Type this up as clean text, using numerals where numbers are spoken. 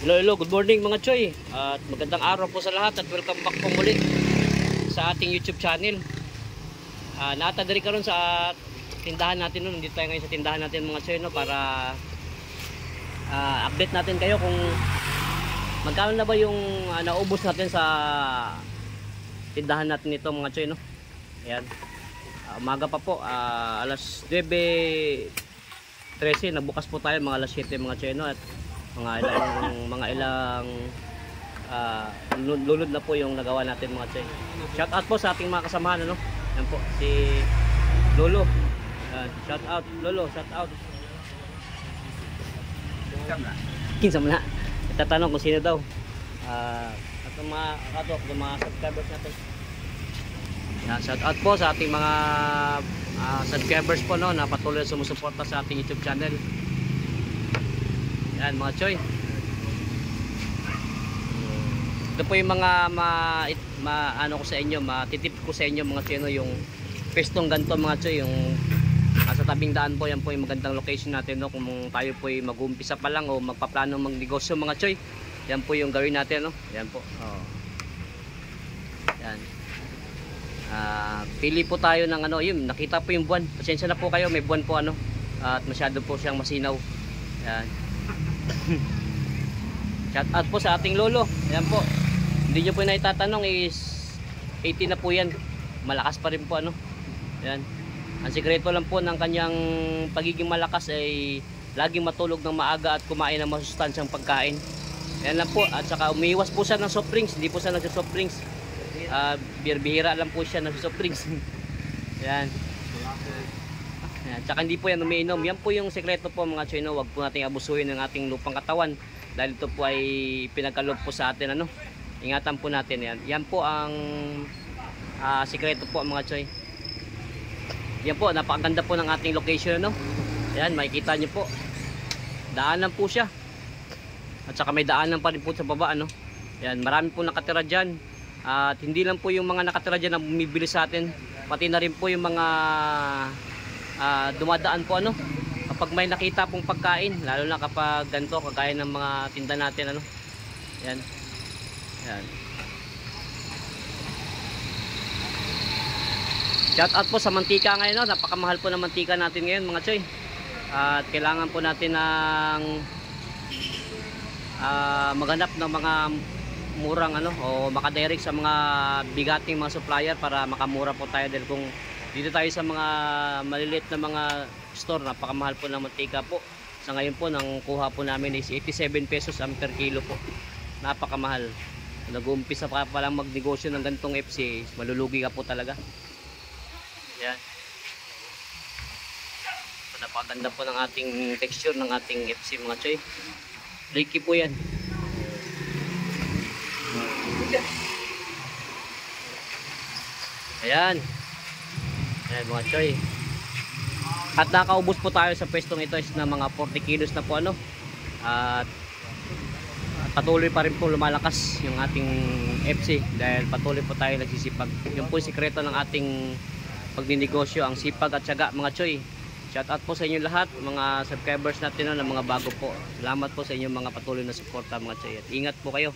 Hello, good morning mga Choy. At magandang araw po sa lahat at welcome back po muli sa ating YouTube channel. Naatadari ka ron sa tindahan natin nun. Nandito tayo ngayon sa tindahan natin mga Choy, no, para update natin kayo kung magkano na ba yung naubos natin sa tindahan natin nito mga Choy, no. Ayan. Umaga pa po, alas 9:13 nagbukas po tayo, mga alas 7 mga Choy, no, at mga ilang lulod na po yung nagawa natin mga Choy. Shout out po sa ating mga kasamahan, ano. Yan po si Lolo. Shout out Lolo, shout out. Kinsa mo na. Itatanong kung sino daw. At yung mga subscribers natin. Yan, shout out po sa ating mga subscribers po, no, na patuloy sumusuporta sa ating YouTube channel. Yan mga Choy. Ito po yung mga ano ko sa inyo, matitip ko sa inyo mga Choy, no, yung pestong ganito mga Choy, yung sa tabing daan po. Yan po yung magandang location natin, no, kung tayo po ay mag-uumpisa pa lang o magpaplano magnegosyo mga Choy. Yan po yung gawin natin, no. Yan po. Yan. Pili po tayo ng ano, yun, nakita po yung buwan. Pasensya na po kayo, may buwan po, ano, at masyado po siyang masinaw. Yan. Shout out po sa ating Lolo. Ayan po. Hindi nyo po na itatanong, is 80 na po yan. Malakas pa rin po, ano. Ayan. Ang sikreto lang po ng kanyang pagiging malakas ay laging matulog ng maaga at kumain ng masustansyang pagkain. Ayan lang po. At saka umiiwas po siya ng soft drinks. Hindi po siya nagsosoft drinks. Bihira lang po siya nagsosoft drinks. Ayan. Tsaka hindi po yan umiinom. Yan po yung sekreto po mga Choy, no. Huwag po nating abusuhin ng ating lupang katawan, dahil ito po ay pinagkaloob po sa atin, ano. Ingatan po natin yan. Yan po ang sekreto po mga Choy. Yan po, napakaganda po ng ating location, no. Ayan, makikita nyo po. Daanan po siya. At saka may daanan pa rin po sa baba, ano. Ayan, marami po nakatira dyan. At hindi lang po yung mga nakatira dyan na bumibili sa atin, pati na rin po yung mga dumadaan po, ano, kapag may nakita pong pagkain, lalo na kapag ganito kagaya ng mga tinda natin, ano. Yan. Yan. Shout out po sa mantika ngayon, no. Napakamahal po ng mantika natin ngayon mga Choy. At kailangan po natin ng maghanap ng mga murang, ano, o makadirect sa mga bigating mga supplier para makamura po tayo, dahil kung dito tayo sa mga maliliit na mga store, napakamahal po ng mantika po. Sa ngayon po, nang kuha po namin is 87 pesos ang per kilo po. Napakamahal. Nag-uumpisa pa lang magnegosyo ng gantong FC, malulugi ka po talaga. Yan. So, napakaganda po ng ating texture ng ating FC mga Choy. Flaky po yan. Ayan. Ayan mga Choy. At nakaubos po tayo sa pwestong ito is na mga 40 kilos na po, ano. At patuloy pa rin po lumalakas yung ating FC, dahil patuloy po tayo nagsisipag. Yun po yung sikreto ng ating pagninegosyo, ang sipag at tiyaga mga Choy. Shout out po sa inyo lahat, mga subscribers natin, no, na mga bago po. Salamat po sa inyong mga patuloy na suporta mga Choy. At ingat po kayo.